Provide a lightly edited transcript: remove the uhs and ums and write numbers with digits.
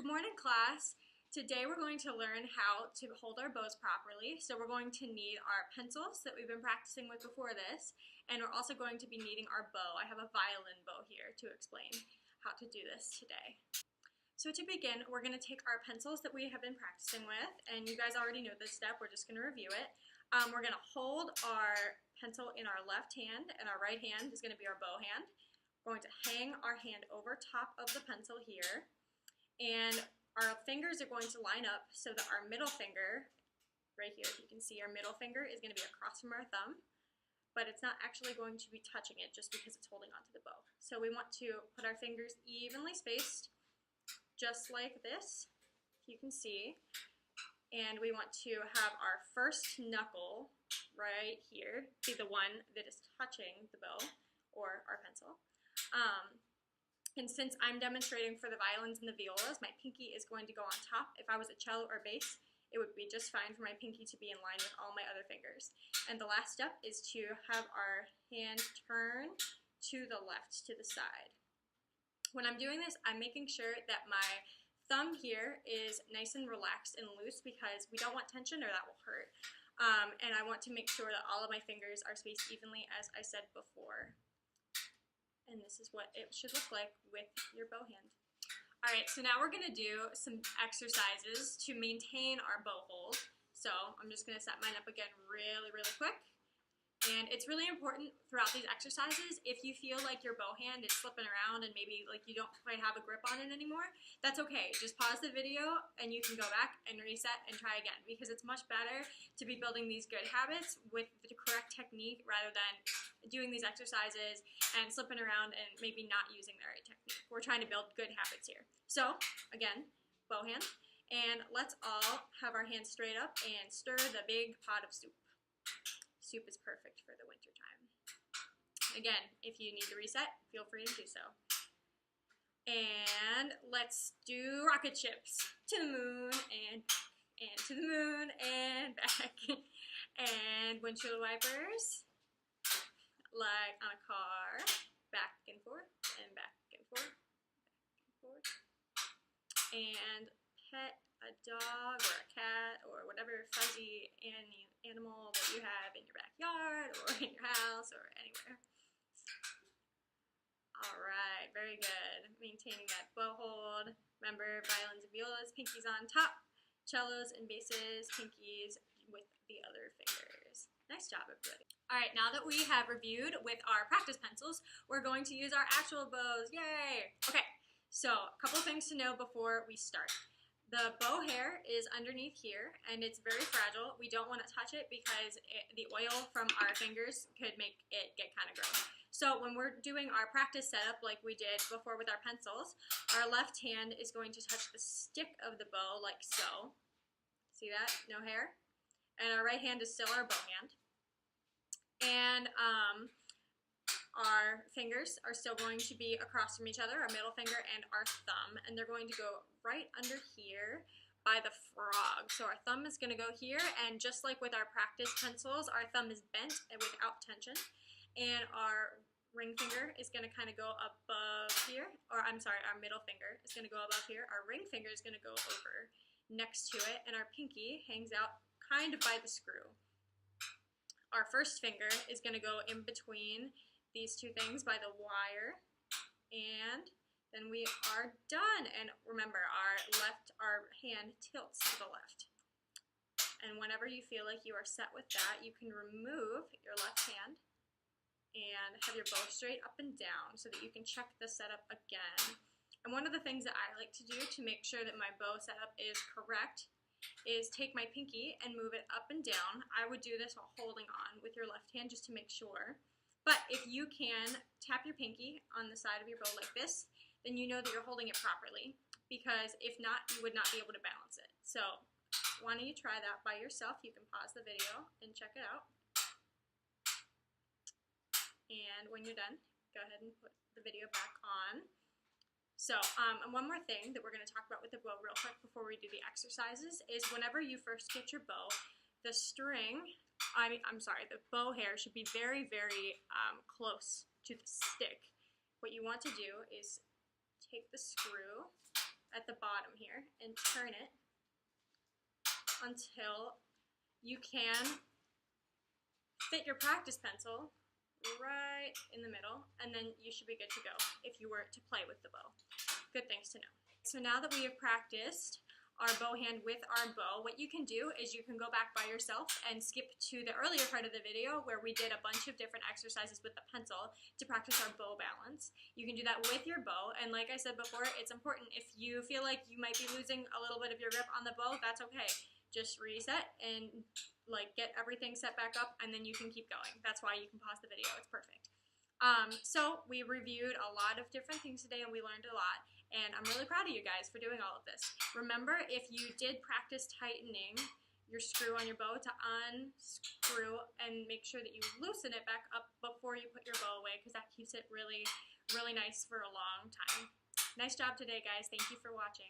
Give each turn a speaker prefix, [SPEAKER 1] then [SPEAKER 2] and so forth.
[SPEAKER 1] Good morning, class. Today we're going to learn how to hold our bows properly. So we're going to need our pencils that we've been practicing with before this, and we're also going to be needing our bow. I have a violin bow here to explain how to do this today. So to begin, we're going to take our pencils that we have been practicing with, and you guys already know this step, we're just going to review it. We're going to hold our pencil in our left hand, and our right hand is going to be our bow hand. We're going to hang our hand over top of the pencil here, and our fingers are going to line up so that our middle finger, right here, if you can see, our middle finger is going to be across from our thumb, but it's not actually going to be touching it just because it's holding onto the bow. So we want to put our fingers evenly spaced, just like this, you can see, and we want to have our first knuckle right here be the one that is touching the bow or our pencil. And since I'm demonstrating for the violins and the violas, my pinky is going to go on top. If I was a cello or bass, it would be just fine for my pinky to be in line with all my other fingers. And the last step is to have our hand turn to the left, to the side. When I'm doing this, I'm making sure that my thumb here is nice and relaxed and loose because we don't want tension or that will hurt. And I want to make sure that all of my fingers are spaced evenly, as I said before. And this is what it should look like with your bow hand. All right, so now we're gonna do some exercises to maintain our bow hold. So I'm just gonna set mine up again really quick. And it's really important throughout these exercises, if you feel like your bow hand is slipping around and maybe like you don't quite have a grip on it anymore, that's okay. Just pause the video and you can go back and reset and try again, because it's much better to be building these good habits with the correct technique rather than doing these exercises and slipping around and maybe not using the right technique. We're trying to build good habits here. So again, bow hand, and let's all have our hands straight up and stir the big pot of soup. Soup is perfect for the winter time. Again, if you need to reset, feel free to do so. And let's do rocket ships. To the moon and to the moon and back. And windshield wipers, like on a car, back and forth and back and forth, back and forth. And pet a dog or a cat or whatever fuzzy animal that you have in your backyard or in your house or anywhere. All right, very good. Maintaining that bow hold. Remember, violins and violas, pinkies on top, cellos and basses, pinkies with the other fingers. Nice job, everybody. All right, now that we have reviewed with our practice pencils, we're going to use our actual bows. Yay! Okay, so a couple of things to know before we start. The bow hair is underneath here, and it's very fragile. We don't want to touch it because the oil from our fingers could make it get kind of gross. So when we're doing our practice setup like we did before with our pencils, our left hand is going to touch the stick of the bow like so. See that? No hair. And our right hand is still our bow hand. And our fingers are still going to be across from each other, our middle finger and our thumb, and they're going to go right under here by the frog. So our thumb is going to go here, and just like with our practice pencils, our thumb is bent and without tension, and our ring finger is going to kind of go above here, or I'm sorry, our middle finger is going to go above here, our ring finger is going to go over next to it, and our pinky hangs out kind of by the screw. Our first finger is going to go in between these two things by the wire, and then we are done. And remember, our hand tilts to the left. And whenever you feel like you are set with that, you can remove your left hand and have your bow straight up and down so that you can check the setup again. And one of the things that I like to do to make sure that my bow setup is correct is take my pinky and move it up and down. I would do this while holding on with your left hand just to make sure. But if you can tap your pinky on the side of your bow like this, then you know that you're holding it properly, because if not, you would not be able to balance it. So why don't you try that by yourself? You can pause the video and check it out. And when you're done, go ahead and put the video back on. So and one more thing that we're going to talk about with the bow real quick before we do the exercises is whenever you first get your bow, the string, the bow hair should be very close to the stick. What you want to do is take the screw at the bottom here and turn it until you can fit your practice pencil right in the middle, and then you should be good to go if you were to play with the bow. Good things to know. So now that we have practiced our bow hand with our bow, what you can do is you can go back by yourself and skip to the earlier part of the video where we did a bunch of different exercises with the pencil to practice our bow balance. You can do that with your bow, and like I said before, it's important if you feel like you might be losing a little bit of your grip on the bow, that's okay. Just reset and get everything set back up, and then you can keep going. That's why you can pause the video. It's perfect. So we reviewed a lot of different things today, and we learned a lot. And I'm really proud of you guys for doing all of this. Remember, if you did practice tightening your screw on your bow, to unscrew and make sure that you loosen it back up before you put your bow away, because that keeps it really, really nice for a long time. Nice job today, guys. Thank you for watching.